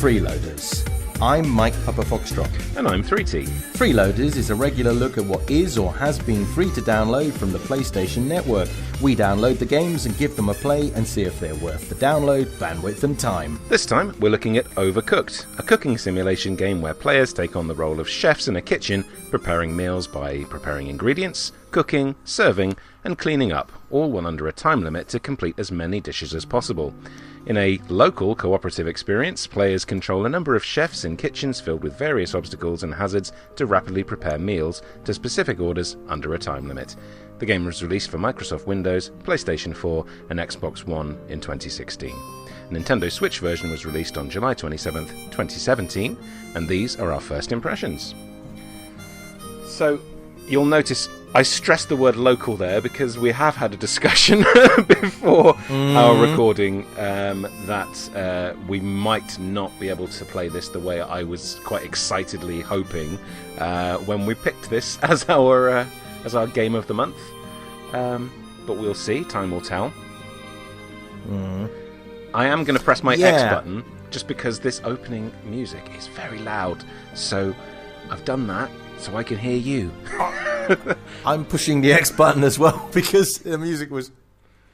Freeloaders. I'm MikePapaFoxtrot. And I'm 3T. Freeloaders is a regular look at what is or has been free to download from the PlayStation Network. We download the games and give them a play and see if they're worth the download, bandwidth and time. This time we're looking at Overcooked, a cooking simulation game where players take on the role of chefs in a kitchen, preparing meals by preparing ingredients, cooking, serving and cleaning up, all one under a time limit to complete as many dishes as possible. In a local cooperative experience, players control a number of chefs in kitchens filled with various obstacles and hazards to rapidly prepare meals to specific orders under a time limit. The game was released for Microsoft Windows, PlayStation 4 and Xbox One in 2016. A Nintendo Switch version was released on July 27th, 2017, and these are our first impressions. So, you'll notice I stressed the word local there because we have had a discussion before our recording that we might not be able to play this the way I was quite excitedly hoping when we picked this as our game of the month. But we'll see. Time will tell. I am going to press my X button just because this opening music is very loud. So I've done that so I can hear you. I'm pushing the X button as well because the music was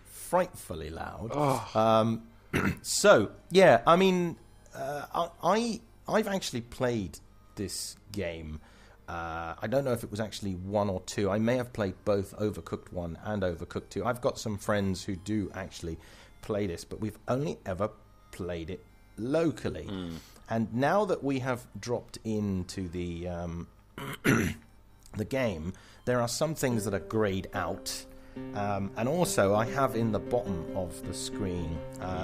frightfully loud. So, yeah, I mean, I've actually played this game. I don't know if it was actually 1 or 2. I may have played both Overcooked 1 and Overcooked 2. I've got some friends who do actually play this, but we've only ever played it locally. And now that we have dropped into the game, there are some things that are grayed out, and also I have in the bottom of the screen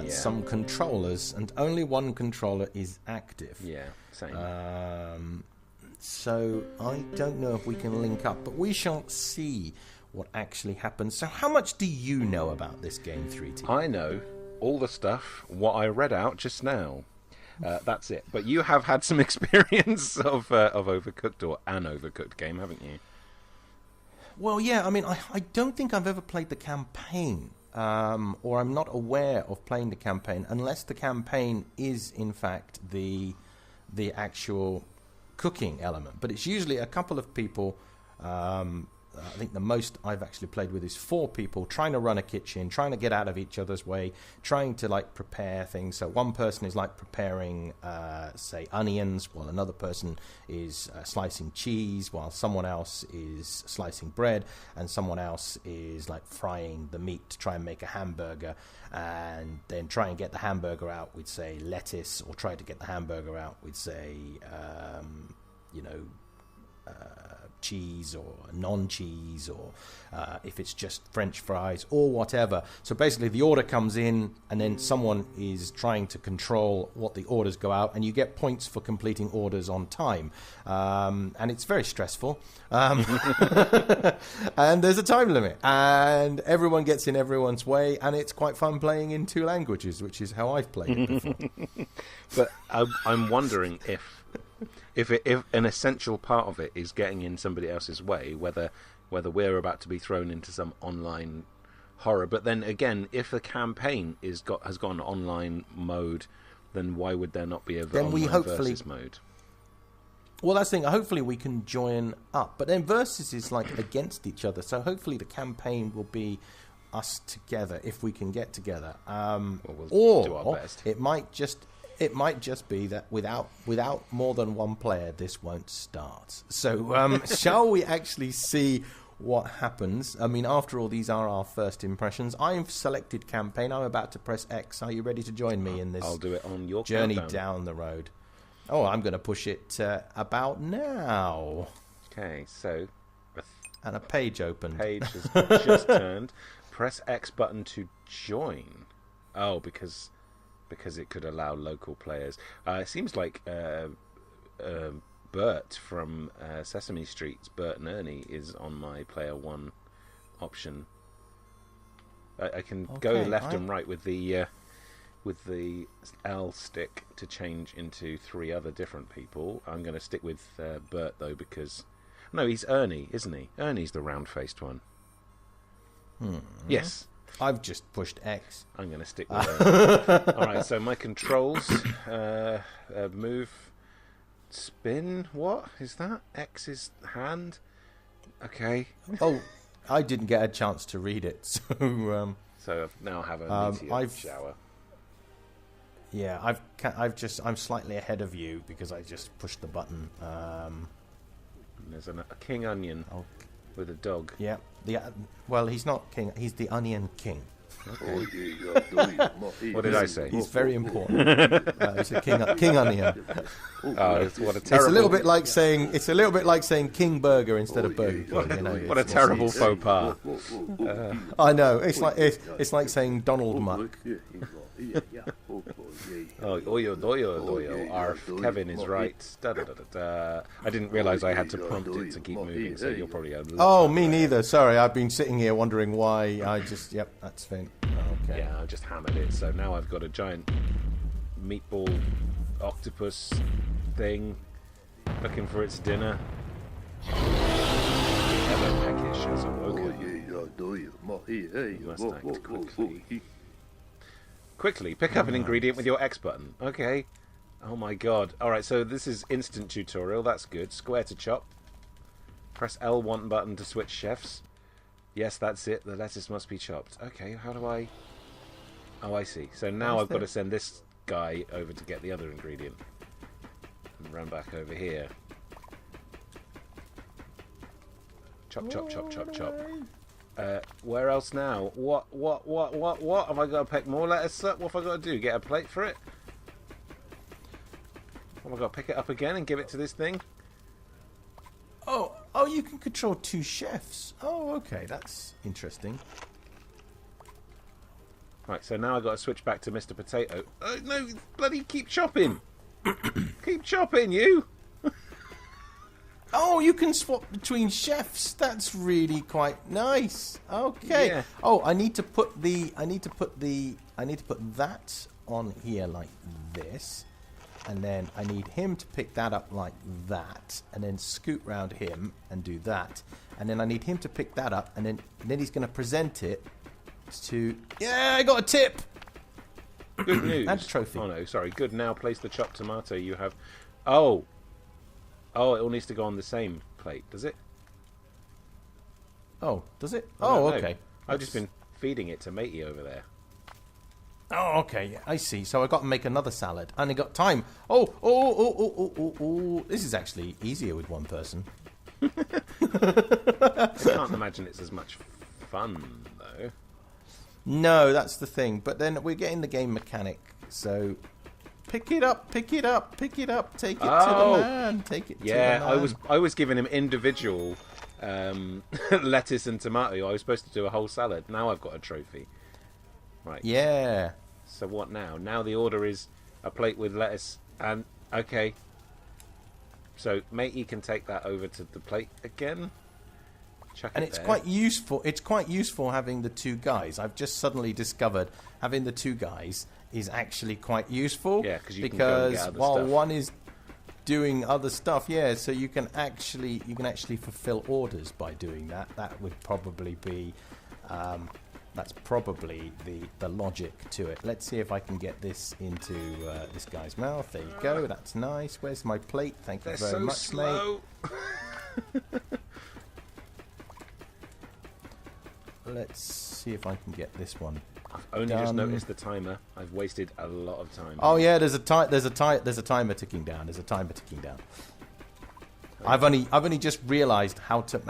some controllers, and only one controller is active. Same. So I don't know if we can link up, but we shall see what actually happens. So how much do you know about this game, 3T? I know all the stuff, what I read out just now. That's it. But you have had some experience of Overcooked or an Overcooked game, haven't you? Well, yeah. I mean, I don't think I've ever played the campaign, or I'm not aware of playing the campaign, unless the campaign is, in fact, the actual cooking element. But it's usually a couple of people. I think the most I've actually played with is 4 people trying to run a kitchen, trying to get out of each other's way, trying to like prepare things. So one person is like preparing, say, onions, while another person is slicing cheese, while someone else is slicing bread, and someone else is like frying the meat to try and make a hamburger, and then try and get the hamburger out with, say, lettuce, or try to get the hamburger out with, say, cheese or non-cheese, or if it's just French fries or whatever. So basically the order comes in and then someone is trying to control what the orders go out, and you get points for completing orders on time, and it's very stressful, and there's a time limit, and everyone gets in everyone's way, and it's quite fun playing in 2 languages, which is how I've played it before. But I'm wondering if an essential part of it is getting in somebody else's way, whether we're about to be thrown into some online horror. But then again, if the campaign has gone online mode, then why would there not be a online versus mode? Well, that's the thing. Hopefully we can join up. But then versus is like against each other. So hopefully the campaign will be us together if we can get together. We'll do our best. It might just be that without more than one player, this won't start. So shall we actually see what happens? I mean, after all, these are our first impressions. I've selected campaign. I'm about to press X. Are you ready to join me in this I'll do it on your journey countdown. Down the road? Oh, I'm going to push it about now. Okay, so... And a page opened. Page has just turned. Press X button to join. Oh, because it could allow local players. It seems like Bert from Sesame Street's Bert and Ernie is on my player 1 option. I can go left and right with the L stick to change into 3 other different people. I'm going to stick with Bert though, because no, he's Ernie, isn't he? Ernie's the round-faced one. Yes. I've just pushed X. I'm going to stick with it. All right, so my controls, move, spin, what is that? X is hand. Okay. Oh, I didn't get a chance to read it, so... So I now have a meteor shower. Yeah, I'm slightly ahead of you because I just pushed the button. There's a king onion with a dog. Yeah. Well, he's not king. He's the onion king. Okay. What did I say? He's very important. He's a king onion. Oh, what a terrible! It's a little bit like saying King Burger instead of Burger King. You know, what a terrible faux pas. I know. It's like saying Donald Muck. Oh, oyo. Arf, Kevin is right. Da, da, da, da, da. I didn't realise I had to prompt it to keep moving, so you're probably... Oh, me neither. Sorry, I've been sitting here wondering why I just... Yep, that's fine. Okay. Yeah, I just hammered it, so now I've got a giant meatball octopus thing looking for its dinner. Ever peckish has awoken. You must act quickly. Quickly, pick up an ingredient with your X button. Okay. Oh my god. Alright, so this is instant tutorial. That's good. Square to chop. Press L1 button to switch chefs. Yes, that's it. The lettuce must be chopped. Okay, how do I... Oh, I see. So now I've got to send this guy over to get the other ingredient. And run back over here. Chop, chop, chop, chop, chop. Where else now? What? Am I going to pick more lettuce up? What have I got to do? Get a plate for it? Have I got to pick it up again and give it to this thing? Oh, you can control 2 chefs. Oh, okay, that's interesting. Right, so now I've got to switch back to Mr. Potato. No, bloody keep chopping! Keep chopping, you! Oh, you can swap between chefs. That's really quite nice. Okay. Yeah. Oh, I need to put that on here like this, and then I need him to pick that up like that, and then scoot round him and do that, and then I need him to pick that up, and then he's going to present it to. Yeah, I got a tip. Good news. And a trophy. Oh no, sorry. Good. Now place the chopped tomato you have. Oh, it all needs to go on the same plate, does it? Oh, does it? Oh, okay. I've just been feeding it to Matey over there. Oh, okay. Yeah, I see. So I got to make another salad, and I got time. Oh! This is actually easier with one person. I can't imagine it's as much fun though. No, that's the thing. But then we're getting the game mechanic, so. Pick it up, take it to the man, take it to the man. Yeah, I was giving him individual lettuce and tomato. I was supposed to do a whole salad. Now I've got a trophy. Right. Yeah. So what now? Now the order is a plate with lettuce and... Okay. So Matey can take that over to the plate again. And it's quite useful. It's quite useful having the 2 guys. I've just suddenly discovered having the 2 guys is actually quite useful. Yeah, because you can go and get other while stuff. one is doing other stuff, yeah, so you can actually fulfill orders by doing that. That would probably be that's probably the logic to it. Let's see if I can get this into this guy's mouth. There you go. That's nice. Where's my plate? Thank you very much, slow. mate. Let's see if I can get this one. I've only just noticed the timer. I've wasted a lot of time. Oh yeah, there's a timer ticking down. I've only just realised how to.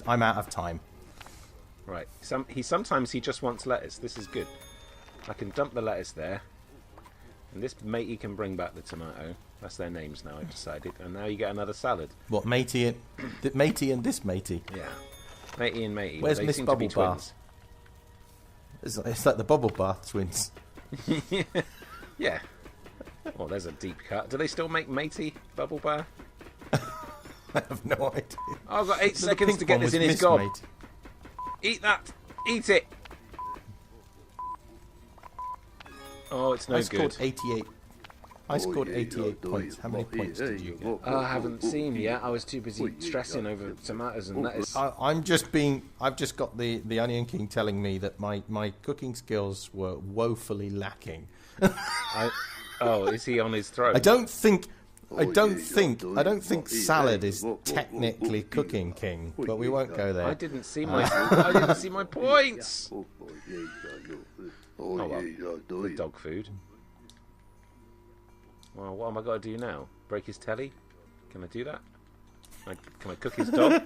I'm out of time. Right. Sometimes he just wants lettuce. This is good. I can dump the lettuce there, and this Matey can bring back the tomato. That's their names now. I've decided, and now you get another salad. What, Matey and this Matey? Yeah. Matey and Matey. Where's They Miss seem to be Bubble twins. Bath? It's like the Bubble Bath twins. Yeah. Oh, there's a deep cut. Do they still make Matey Bubble Bath? I have no idea. Oh, I've got 8 So seconds to get this in his gob. Eat that. Eat it. Oh, it's no I good. scored 88. I scored 88 points. How many points did you get? I haven't seen yet. I was too busy stressing over tomatoes and lettuce. I've just got the Onion King telling me that my cooking skills were woefully lacking. Is he on his throat? I don't think salad is technically cooking, King, but we won't go there. I didn't see my points. Oh well, the dog food. Well, what am I got to do now? Break his telly? Can I do that? Can I cook his dog?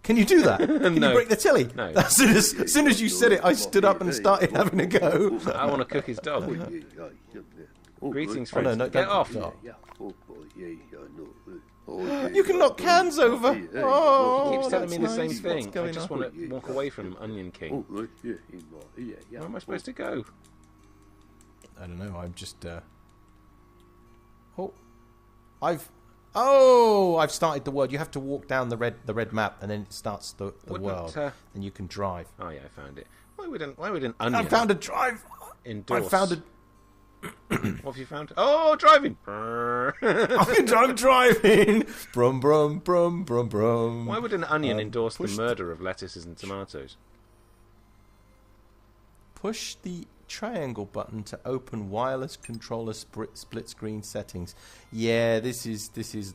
Can you do that? Can No. you break the telly? No. As soon as you said it, I stood up and started having a go. I want to cook his dog. Greetings, friends. Oh, no, Get off. You can knock cans over. Oh, He keeps telling me the that's same nice. thing. What's I going just on? want to walk away from Onion King. Where am I supposed to go? I don't know. I'm just. I've started the world. You have to walk down the red map, and then it starts the world, and you can drive. Oh yeah, I found it. Why would an onion? I found a drive. Endorse? I found a. What have you found? Oh, driving. I'm driving. Brum brum brum brum brum. Why would an onion endorse the murder of lettuces and tomatoes? Push the triangle button to open wireless controller split screen settings. Yeah, this is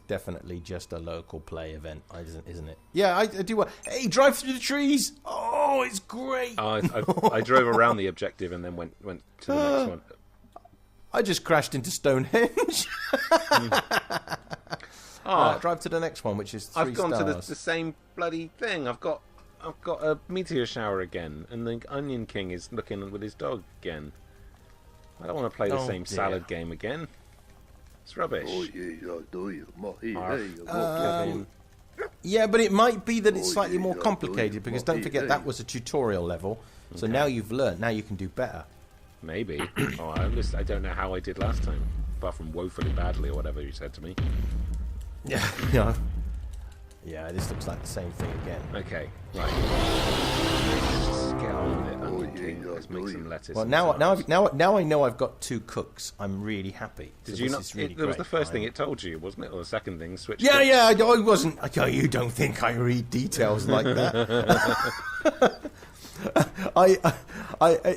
definitely just a local play event, isn't it? Yeah, I do. Hey, drive through the trees. Oh, it's great. I drove around the objective and then went to the next one. I just crashed into Stonehenge. Drive to the next one, which is 3 I've gone stars. to the same bloody thing. I've got a meteor shower again, and the Onion King is looking with his dog again. I don't want to play the same salad game again. It's rubbish. Yeah, but it might be that it's slightly more complicated, because don't forget that was a tutorial level. So now you've learnt. Now you can do better. Maybe. I don't know how I did last time, apart from woefully badly or whatever you said to me. Yeah. Yeah, this looks like the same thing again. Okay, right. Let's just get on with it, Onion King. Let's make some lettuce. Well, now I know I've got 2 cooks. I'm really happy. Did you not? It was the first thing it told you, wasn't it? Or the second thing switched. Yeah, I wasn't. You don't think I read details like that?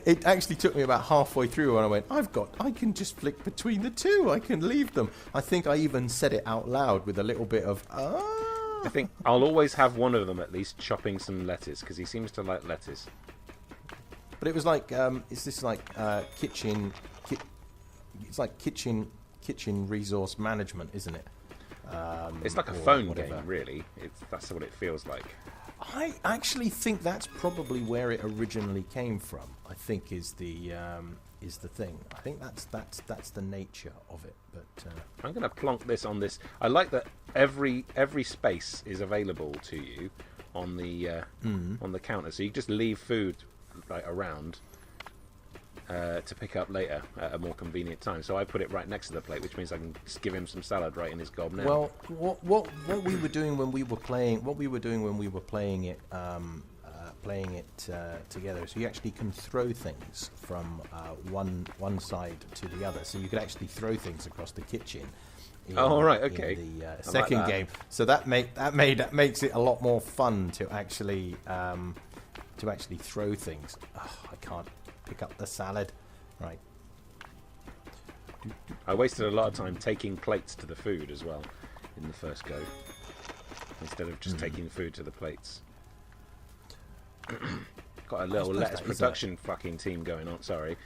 It actually took me about halfway through when I went, I can just flick between the 2. I can leave them. I think I even said it out loud with a little bit of, I think I'll always have one of them at least chopping some lettuce, because he seems to like lettuce. But it was like, is this like kitchen? It's like kitchen resource management, isn't it? It's like a phone game, really. That's what it feels like. I actually think that's probably where it originally came from. I think is the thing. I think that's the nature of it. But I'm going to plonk this on this. I like that every space is available to you on the counter, so you just leave food around to pick up later at a more convenient time. So I put it right next to the plate, which means I can just give him some salad right in his gob now. Well, what we were doing when we were playing it together, so you actually can throw things from one side to the other. So you could actually throw things across the kitchen. In the second like game, so that makes it a lot more fun to actually throw things. I can't pick up the salad. Right. I wasted a lot of time taking plates to the food as well in the first go, instead of just taking food to the plates. Got a little lettuce production fucking team going on. Sorry,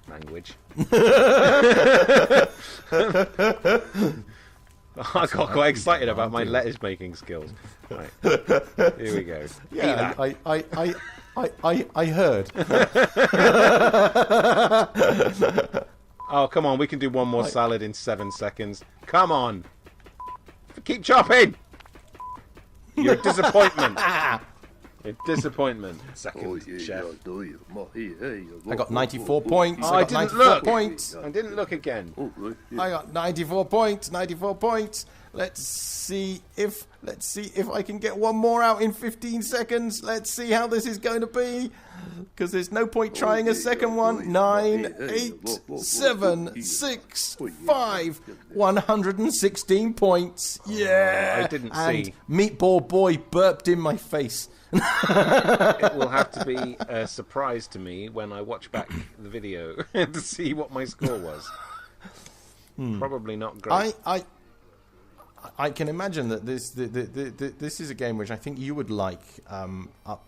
language. I got quite excited about my lettuce making skills. Right, here we go. Yeah, I heard. Oh, come on, we can do one more salad in 7 seconds. Come on, keep chopping. You're a disappointment. A disappointment. Second, chef. I got 94 points. Oh, I didn't look. I didn't look again. I got 94 points. 94 points. Let's see if I can get one more out in 15 seconds. Let's see how this is going to be, because there's no point trying a second one. 9, 8, 7, 6, 5, 116 points. Yeah. I didn't and see. Meatball Boy burped in my face. It will have to be a surprise to me when I watch back the video to see what my score was. Probably not great. I can imagine that this is a game which I think you would like.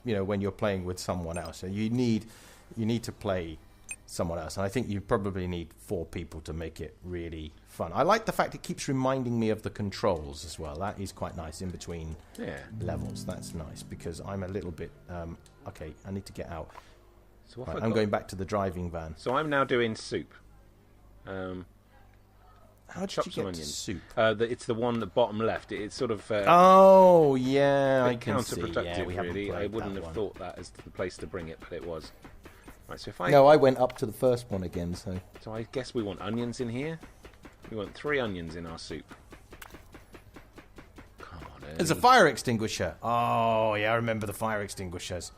When you're playing with someone else, so you need to play someone else, and I think you probably need 4 people to make it really fun. I like the fact it keeps reminding me of the controls as well. That is quite nice in between levels. That's nice, because I'm a little bit okay. I need to get out. So right, I'm going back to the driving van. So I'm now doing soup. How did you get to soup? It's the one at the bottom left. It's sort of oh yeah, I can see. Counterproductive, Yeah, really. I wouldn't have thought that as the place to bring it, but it was. Right, so if I I went up to the first one again. So I guess we want onions in here. We want 3 onions in our soup. Come on, Ernie. There's a fire extinguisher. Oh yeah, I remember the fire extinguishers.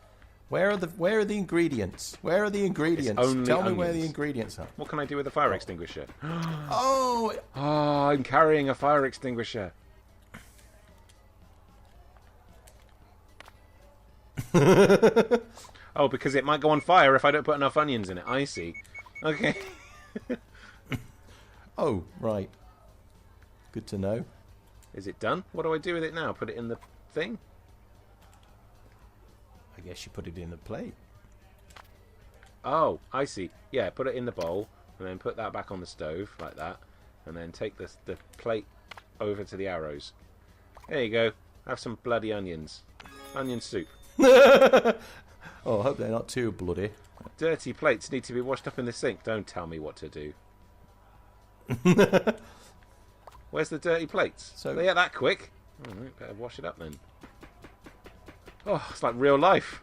Where are the ingredients? Where are the ingredients? Tell me where the ingredients are. What can I do with a fire extinguisher? Oh, I'm carrying a fire extinguisher. Oh, because it might go on fire if I don't put enough onions in it. I see. Okay. Oh, right. Good to know. Is it done? What do I do with it now? Put it in the thing? I guess you put it in the plate. Oh, I see. Yeah, put it in the bowl, and then put that back on the stove, like that. And then take the plate over to the arrows. There you go. Have some bloody onions. Onion soup. Oh, I hope they're not too bloody. Dirty plates need to be washed up in the sink. Don't tell me what to do. Where's the dirty plates? So they get that quick. Oh, right, better wash it up then. Oh, it's like real life.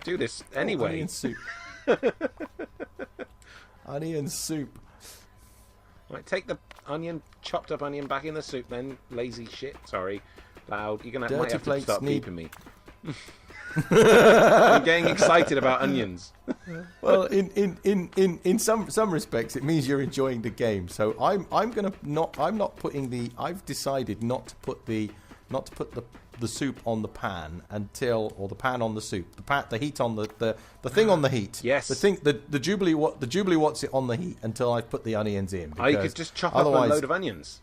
Do this anyway. Onion soup. Onion soup. Right, take the chopped up onion back in the soup then. Lazy shit. Sorry. Loud. You're gonna might have to start beeping me. I'm getting excited about onions. Well, in some respects, it means you're enjoying the game. So I've decided not to put the soup on the pan or the pan on the soup. The heat on the thing on the heat. Yes. The Jubilee wants it on the heat until I put the onions in. I could just chop up a load of onions.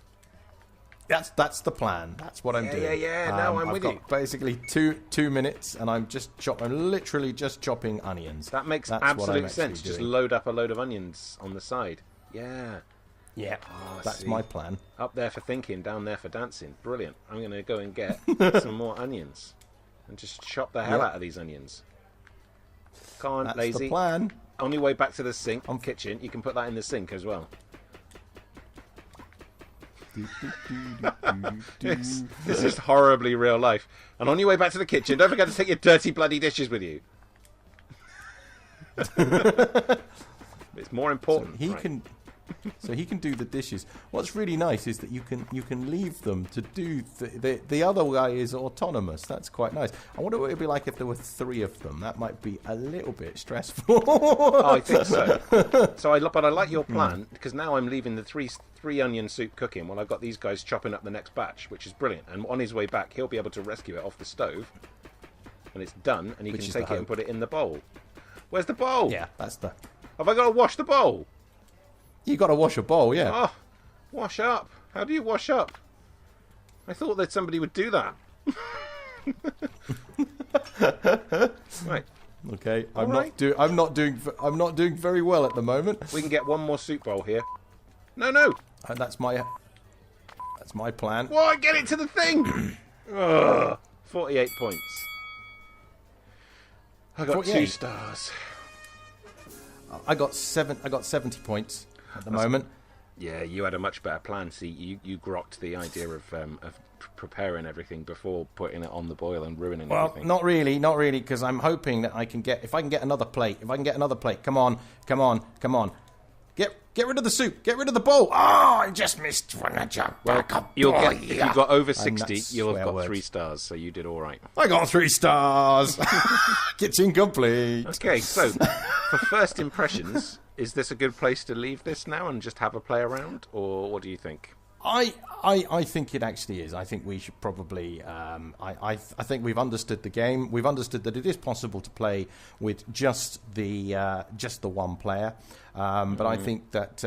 That's the plan. That's what I'm doing. Yeah. No, I'm with you. I've got basically two minutes, and I'm literally just chopping onions. That makes absolute sense. Just load up a load of onions on the side. Yeah. Yeah. That's my plan. Up there for thinking, down there for dancing. Brilliant. I'm going to go and get some more onions and just chop the hell out of these onions. Come on, That's lazy. the plan. On your way back to the sink, kitchen, you can put that in the sink as well. This is horribly real life. And on your way back to the kitchen, don't forget to take your dirty bloody dishes with you. It's more important. So he can do the dishes. What's really nice is that you can leave them to do the other guy is autonomous. That's quite nice. I wonder what it'd be like if there were 3 of them. That might be a little bit stressful. Oh, I think so. But I like your plan, because now I'm leaving the three onion soup cooking while I've got these guys chopping up the next batch, which is brilliant. And on his way back, he'll be able to rescue it off the stove, and it's done, and he can take it and put it in the bowl. Where's the bowl? Yeah, that's the. Have I got to wash the bowl? You got to wash a bowl, yeah. Oh, wash up. How do you wash up? I thought that somebody would do that. Right. Okay. I'm not doing very well at the moment. We can get one more soup bowl here. No. That's my plan. What? Get it to the thing. 48 points. I got 2 stars. I got 70 points at the moment. Yeah, you had a much better plan. See, you grokked the idea of preparing everything before putting it on the boil and ruining everything. Well, not really, because I'm hoping that if I can get another plate. Come on. Get rid of the soup. Get rid of the bowl. Oh, I just missed one. Well, if you got over 60, you'll have got 3 stars, so you did all right. I got 3 stars. Kitchen complete. Okay, so for first impressions, is this a good place to leave this now and just have a play around, or what do you think? I think it actually is. I think we should probably. I think we've understood the game. We've understood that it is possible to play with just the one player. But I think that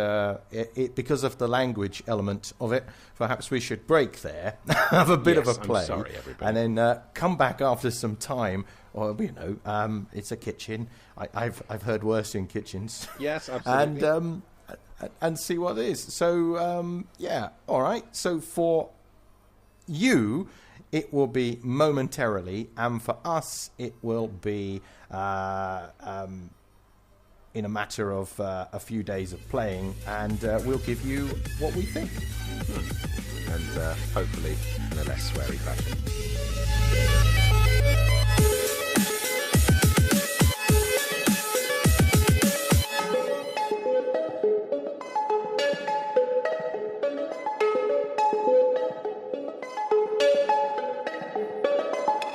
because of the language element of it, perhaps we should break there, have a bit of a play, I'm sorry, everybody. and then come back after some time. Or it's a kitchen. I've heard worse in kitchens. Yes, absolutely. And see what it is. So, all right. So for you, it will be momentarily, and for us, it will be in a matter of a few days of playing, and we'll give you what we think. And hopefully in a less sweary fashion.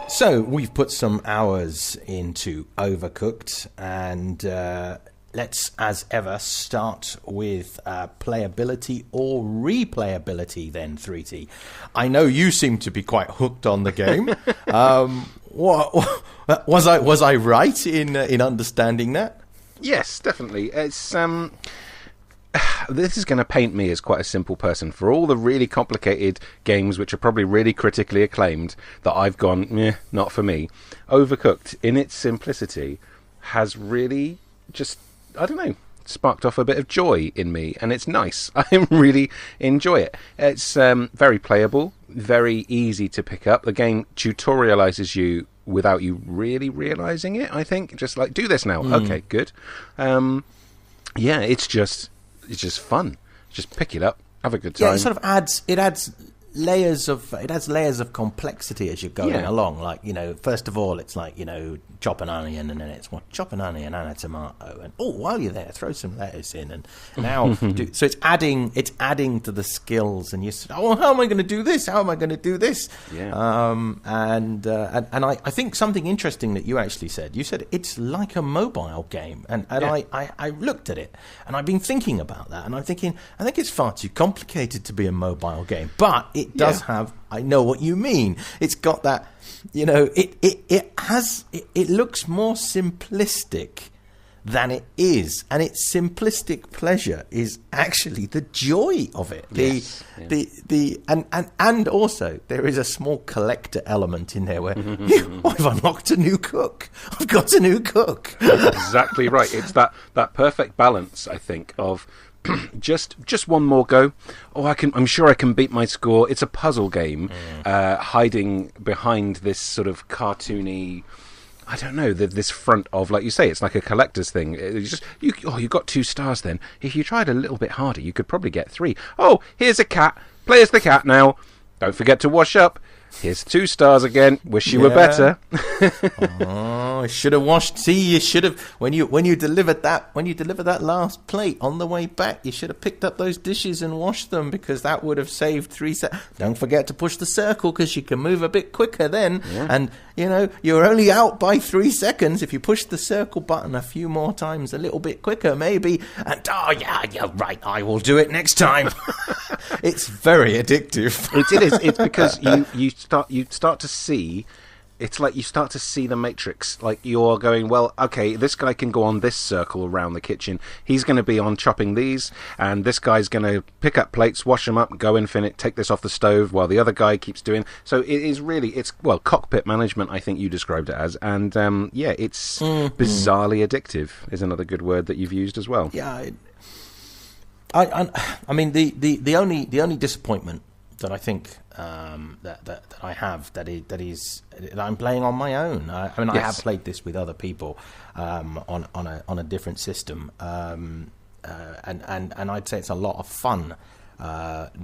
So we've put some hours into Overcooked, and let's, as ever, start with playability or replayability then, 3T. I know you seem to be quite hooked on the game. Was I right in understanding that? Yes, definitely. It's this is going to paint me as quite a simple person. For all the really complicated games, which are probably really critically acclaimed, that I've gone, not for me. Overcooked, in its simplicity, has really just, I don't know, sparked off a bit of joy in me, and it's nice. I really enjoy it. It's very playable, very easy to pick up. The game tutorializes you without you really realizing it, I think. Just like, do this now. Okay, good. It's just fun. Just pick it up, have a good time. Yeah, it sort of adds layers of complexity as you're going along. Like, first of all, it's like, chop an onion, and then it's chop an onion and a tomato, and while you're there, throw some lettuce in, and now so it's adding to the skills, and you say, how am I going to do this? How am I going to do this? Yeah. And I think something interesting that you actually said. You said it's like a mobile game, and I looked at it, and I've been thinking about that, and I'm thinking I think it's far too complicated to be a mobile game, but it does have. I know what you mean. It's got that. It looks more simplistic than it is, and its simplistic pleasure is actually the joy of it. And also there is a small collector element in there where I've unlocked a new cook. I've got a new cook. Exactly right. It's that perfect balance, I think, of just one more go. I'm sure I can beat my score. It's a puzzle game, hiding behind this sort of cartoony, I don't know, this front of, like you say, it's like a collector's thing. You got 2 stars then. If you tried a little bit harder, you could probably get 3. Oh, here's a cat. Play as the cat now. Don't forget to wash up. Here's 2 stars again. Wish you were better. I should have washed. See, you should have when you delivered that last plate on the way back. You should have picked up those dishes and washed them, because that would have saved 3 seconds. Don't forget to push the circle, because you can move a bit quicker then. Yeah. And you're only out by 3 seconds if you push the circle button a few more times, a little bit quicker maybe. And you're right. I will do it next time. It's very addictive. It is. It's because you start to see. It's like you start to see the Matrix. Like, you're going, well, okay, this guy can go on this circle around the kitchen. He's going to be on chopping these, and this guy's going to pick up plates, wash them up, go infinite, take this off the stove, while the other guy keeps doing. So it is really, cockpit management, I think you described it as. And, it's bizarrely addictive is another good word that you've used as well. Yeah. I mean, the only disappointment that I think that I have that I'm playing on my own. I have played this with other people on a different system, and I'd say it's a lot of fun.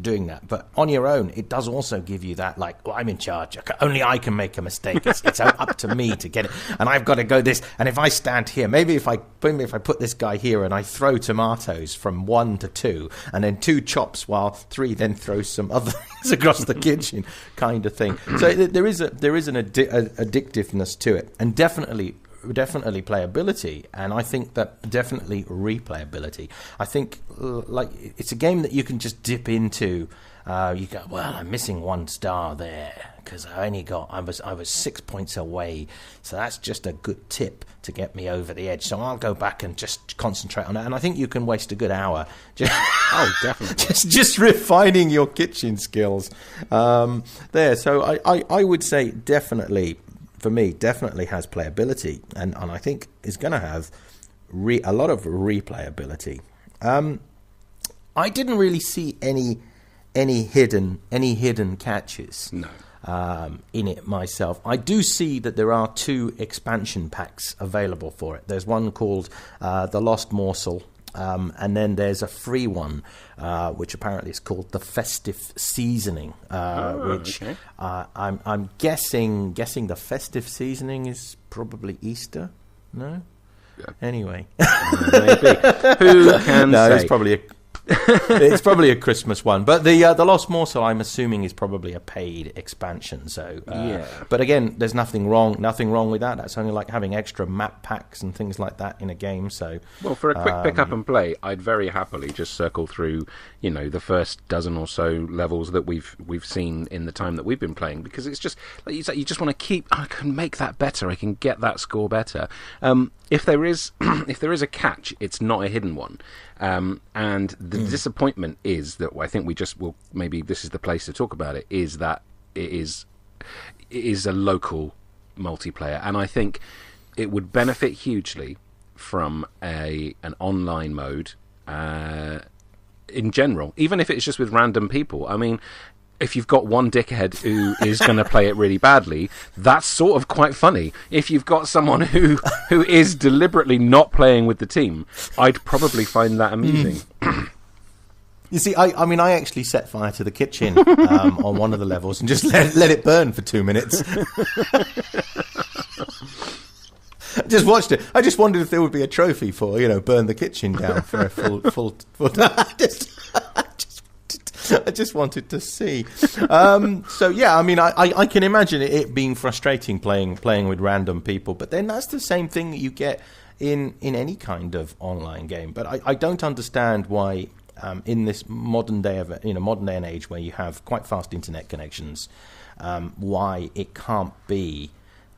doing that. But on your own, it does also give you that, like, well, I'm in charge. Only I can make a mistake. It's up to me to get it, and I've got to go this. And if I stand here, maybe if I put this guy here and I throw tomatoes from 1 to 2, and then 2 chops while 3 then throws some other things across the kitchen, kind of thing. So there is an addictiveness to it, and definitely playability, and I think that definitely replayability. I think like it's a game that you can just dip into. You go, well, I'm missing 1 star there because I was 6 points away, so that's just a good tip to get me over the edge. So I'll go back and just concentrate on that, and I think you can waste a good hour. Definitely. just refining your kitchen skills there. So I would say definitely. For me, definitely has playability, and I think is going to have a lot of replayability. I didn't really see any hidden catches in it myself. I do see that there are 2 expansion packs available for it. There's one called The Lost Morsel, and then there's a free one, which apparently is called the Festive Seasoning, which okay. I'm guessing the festive seasoning is probably Easter. No, yeah. Anyway, maybe. Who can say? It's probably a Christmas one, but the Lost Morsel, I'm assuming, is probably a paid expansion. So, yeah. But again, there's nothing wrong with that. That's only like having extra map packs and things like that in a game. So, well, for a quick pick up and play, I'd very happily just circle through, the first dozen or so levels that we've seen in the time that we've been playing, because it's just like you just want to keep. I can make that better. I can get that score better. If there is a catch, it's not a hidden one. And the disappointment is that I think maybe this is the place to talk about it, is that it is a local multiplayer, and I think it would benefit hugely from an online mode in general, even if it's just with random people. I mean, if you've got one dickhead who is going to play it really badly, that's sort of quite funny. If you've got someone who is deliberately not playing with the team, I'd probably find that amusing. You see, I actually set fire to the kitchen on one of the levels and just let it burn for 2 minutes. I just watched it. I just wondered if there would be a trophy for, burn the kitchen down for a full I just wanted to see. So yeah, I mean, I can imagine it being frustrating playing with random people, but then that's the same thing that you get in any kind of online game. But I don't understand why in this modern day and age where you have quite fast internet connections, why it can't be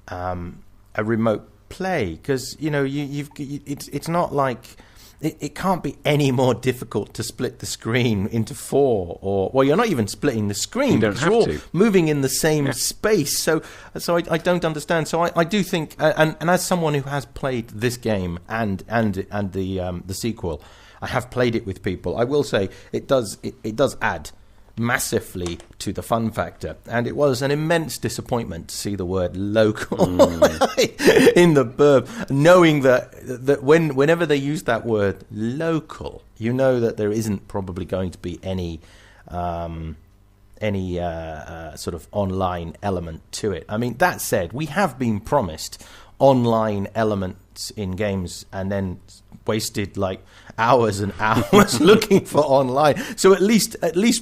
a remote play, because it's not like. It can't be any more difficult to split the screen into 4, well, you're not even splitting the screen. You don't have you're to. Moving in the same space. So I don't understand. So I do think, and as someone who has played this game and the sequel, I have played it with people. I will say it does add massively to the fun factor, and it was an immense disappointment to see the word local in the burb, knowing that whenever they use that word local, that there isn't probably going to be any sort of online element to it. I mean, that said, we have been promised online elements in games and then wasted like hours and hours looking for online. So at least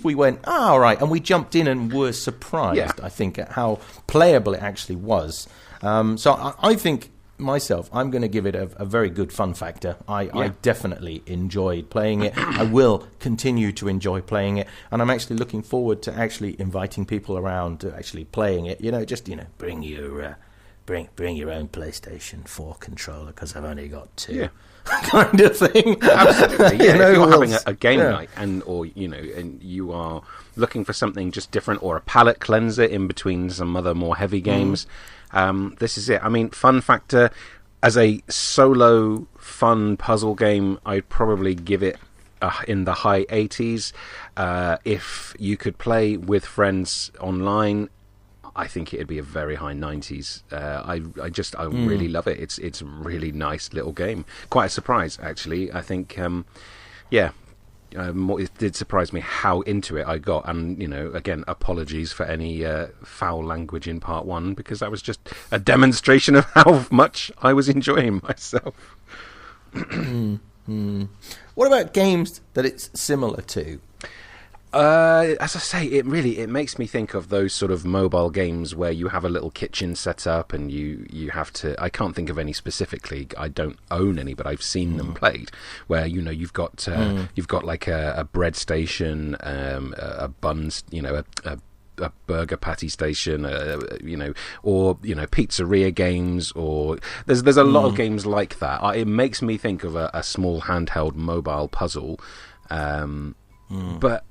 we went, all right, and we jumped in and were surprised, I think, at how playable it actually was. So I think myself, I'm going to give it a very good fun factor. I definitely enjoyed playing it. I will continue to enjoy playing it, and I'm actually looking forward to actually inviting people around to actually playing it. Bring your own PlayStation 4 controller, because I've only got 2. Yeah. Kind of thing. Absolutely. Yeah. If you're having a game night and you are looking for something just different, or a palate cleanser in between some other more heavy games, this is it. I mean, fun factor, as a solo fun puzzle game, I'd probably give it in the high 80s. If you could play with friends online, I think it'd be a very high 90s. I really love it. It's a really nice little game. Quite a surprise, actually. I think, it did surprise me how into it I got, and again, apologies for any foul language in part 1, because that was just a demonstration of how much I was enjoying myself. What about games that it's similar to? As I say, it makes me think of those sort of mobile games where you have a little kitchen set up and you have to. I can't think of any specifically. I don't own any, but I've seen them played. Where you've got like a bread station, a buns, a burger patty station, or pizzeria games, or there's a lot of games like that. It makes me think of a small handheld mobile puzzle. But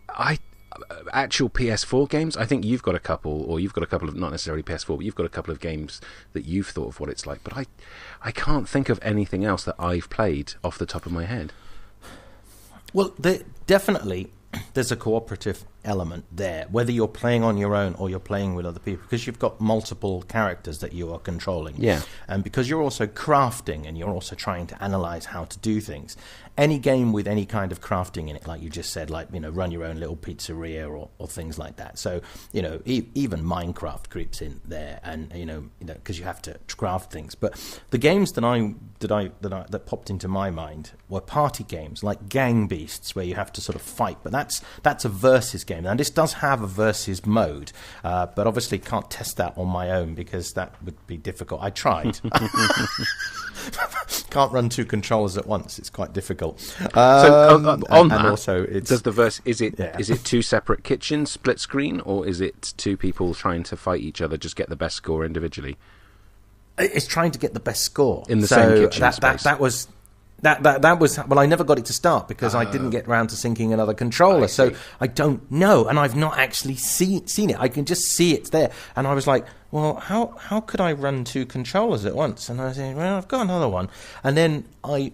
actual PS4 games, I think you've got a couple, or you've got a couple of, not necessarily PS4, but you've got a couple of games that you've thought of what it's like. But I can't think of anything else that I've played off the top of my head. Well, definitely there's a cooperative element there, whether you're playing on your own or you're playing with other people, because you've got multiple characters that you are controlling. Yeah. And because you're also crafting and you're also trying to analyze how to do things. Any game with any kind of crafting in it, like you just said, like, run your own little pizzeria or things like that. So, even Minecraft creeps in there, and because you have to craft things. But the games that popped into my mind were party games like Gang Beasts, where you have to sort of fight. But that's a versus game, and this does have a versus mode. But obviously can't test that on my own because that would be difficult. I tried. Can't run 2 controllers at once. It's quite difficult. Also, does the verse is it 2 separate kitchens, split screen, or is it 2 people trying to fight each other, just get the best score individually? It's trying to get the best score in the same kitchen space. That was. Well, I never got it to start because I didn't get around to syncing another controller, so I don't know, and I've not actually seen it. I can just see it's there, and I was like, well, how could I run 2 controllers at once? And I said, well, I've got another one, and then I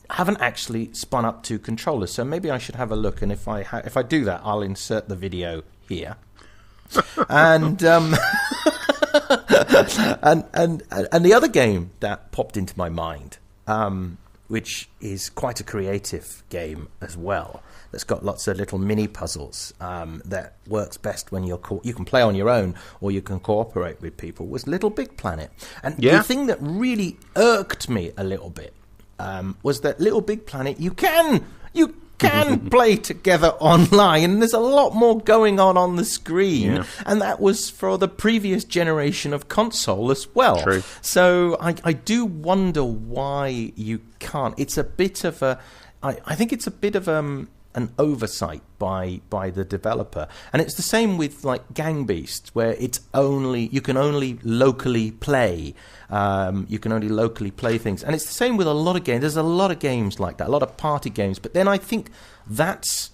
haven't actually spun up 2 controllers, so maybe I should have a look, and if I do that, I'll insert the video here, and and the other game that popped into my mind. Which is quite a creative game as well. That's got lots of little mini puzzles that works best when you can play on your own or you can cooperate with people. Was Little Big Planet, and the thing that really irked me a little bit was that Little Big Planet you can play together online, and there's a lot more going on the screen, and that was for the previous generation of console as well. True. So I do wonder why you can't. It's a bit of I think it's a bit of an oversight by the developer, and it's the same with like Gang Beasts, where you can only locally play. You can only locally play things, and it's the same with a lot of games. There's a lot of games like that, a lot of party games. But then I think that's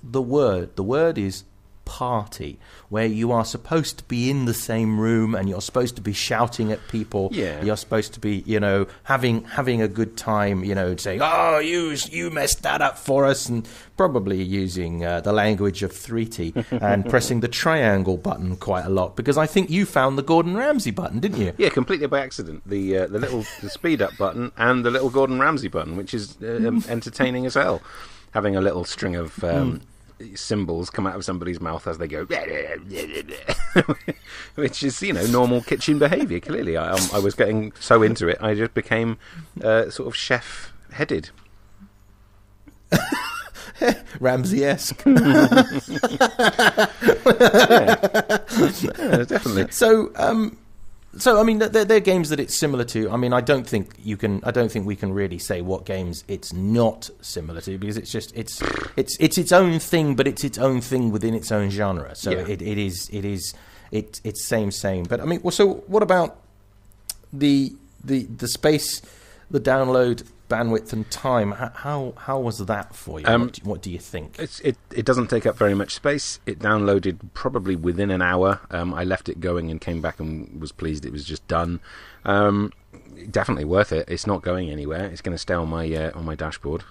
the word. The word is party, where you are supposed to be in the same room and you're supposed to be shouting at people. Yeah. You're supposed to be, having a good time, saying, "Oh, you messed that up for us," and probably using the language of 3T and pressing the triangle button quite a lot, because I think you found the Gordon Ramsay button, didn't you? Yeah, completely by accident. The speed up button and the little Gordon Ramsay button, which is entertaining as hell. Having a little string of symbols come out of somebody's mouth as they go, which is normal kitchen behaviour. Clearly, I was getting so into it, I just became sort of chef-headed. Ramsay-esque. Yeah, definitely. So I mean, they're games that it's similar to. I mean, I don't think we can really say what games it's not similar to, because it's just it's its own thing, but it's its own thing within its own genre. So it's same. But I mean, well, so what about the space, the download bandwidth and time? How was that for you? What do you think? It doesn't take up very much space. It downloaded probably within an hour. I left it going and came back and was pleased it was just done. Definitely worth it. It's not going anywhere. It's going to stay on my dashboard.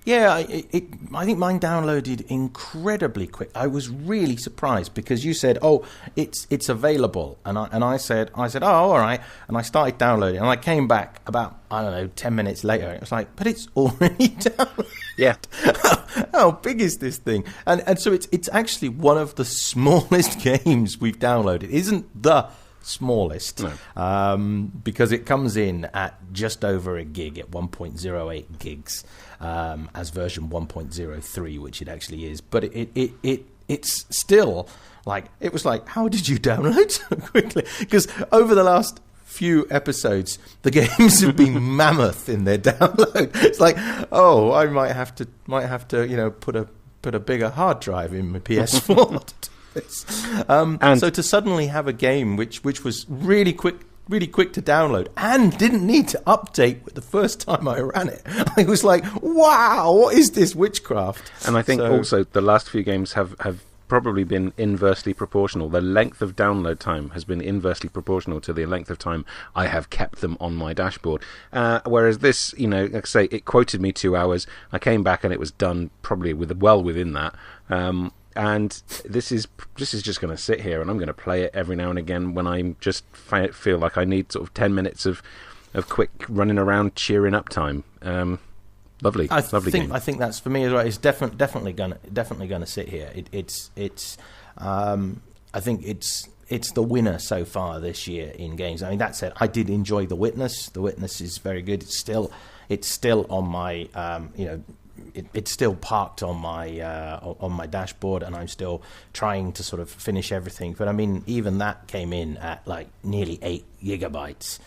Yeah, I think mine downloaded incredibly quick. I was really surprised because you said, "Oh, it's available," and I said, "Oh, all right," and I started downloading, and I came back about 10 minutes later. It was like, "But it's already downloaded." Yeah. How big is this thing? And so it's actually one of the smallest games we've downloaded. It isn't the smallest, because it comes in at just over a gig, at 1.08 gigs, as version 1.03, which it actually is. But it's still like, it was like, how did you download so quickly? Because over the last few episodes, the games have been mammoth in their download. It's like, oh, I might have to put a bigger hard drive in my PS4. And so to suddenly have a game which was really quick to download and didn't need to update the first time I ran it, I was like, wow, what is this witchcraft? And I think also the last few games have probably been inversely proportional. The length of download time has been inversely proportional to the length of time I have kept them on my dashboard. Whereas this, like I say, it quoted me 2 hours. I came back and it was done probably well within that. And this is just going to sit here, and I'm going to play it every now and again when I just feel like I need sort of 10 minutes of quick running around cheering up time. Lovely game. I think that's, for me as well. It's definitely gonna sit here. I think it's the winner so far this year in games. I mean, that said, I did enjoy The Witness. The Witness is very good. It's still on my it's still parked on my dashboard, and I'm still trying to sort of finish everything. But I mean, even that came in at like nearly 8 gigabytes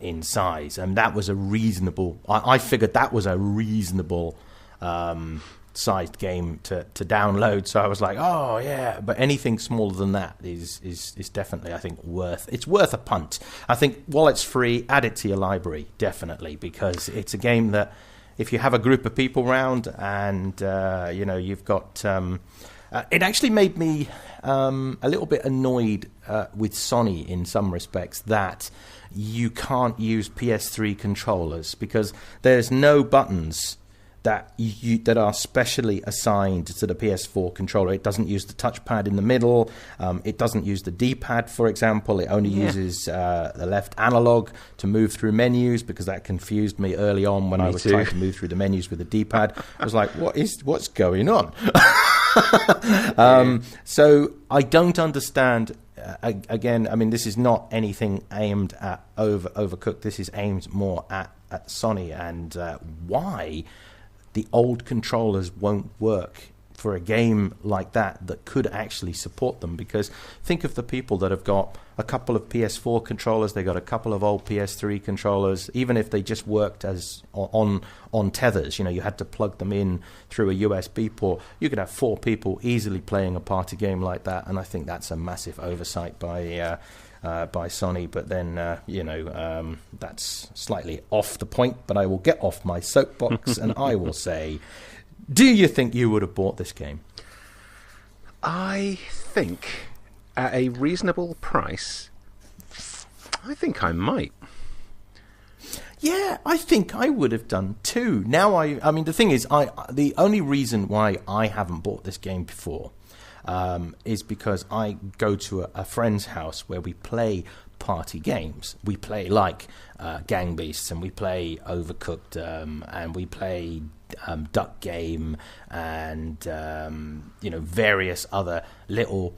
in size, and that was a reasonable. I figured that was a reasonable sized game to download. So I was like, oh yeah. But anything smaller than that is definitely, I think, worth a punt. I think while it's free, add it to your library, definitely, because it's a game that, if you have a group of people round and you've got, it actually made me a little bit annoyed with Sony in some respects that you can't use PS3 controllers, because there's no buttons that are specially assigned to the PS4 controller. It doesn't use the touchpad in the middle. It doesn't use the D-pad, for example. It only uses the left analog to move through menus, because that confused me early on when I was trying to move through the menus with the D-pad. I was like, what's going on? So I don't understand. Again, I mean, this is not anything aimed at Overcooked. This is aimed more at Sony, and why the old controllers won't work for a game like that could actually support them. Because think of the people that have got a couple of PS4 controllers, they got a couple of old PS3 controllers. Even if they just worked as on tethers, you had to plug them in through a USB port, you could have 4 people easily playing a party game like that. And I think that's a massive oversight by Sony. But then that's slightly off the point, but I will get off my soapbox and I will say, do you think you would have bought this game? I think at a reasonable price, I think I might. Yeah, I think I would have done too. Now, I mean, the thing is, the only reason why I haven't bought this game before is because I go to a friend's house where we play party games. We play like Gang Beasts, and we play Overcooked, and we play Duck Game, and various other little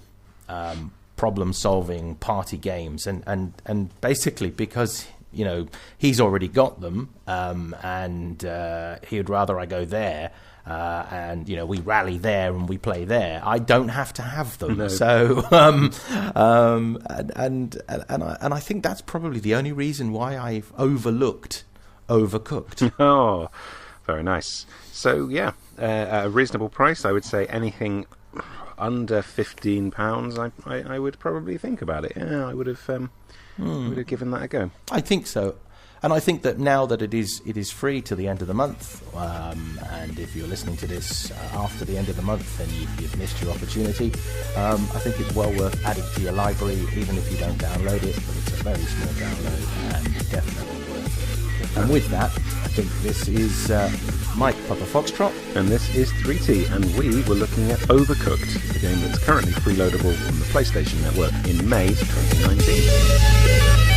problem-solving party games, and basically because he's already got them, and he would rather I go there. And we rally there and we play there. I don't have to have them. No. So and I think that's probably the only reason why I've overlooked Overcooked. Oh, very nice. So yeah, at a reasonable price, I would say anything under £15, I would probably think about it. Yeah, I would have given that a go. I think so. And I think that now that it is free to the end of the month, and if you're listening to this after the end of the month, then you've missed your opportunity. I think it's well worth adding to your library, even if you don't download it. But it's a very small download, and definitely And with that, I think this is MikePapaFoxtrot. And this is 3T, and we were looking at Overcooked, the game that's currently freeloadable on the PlayStation Network in May 2019.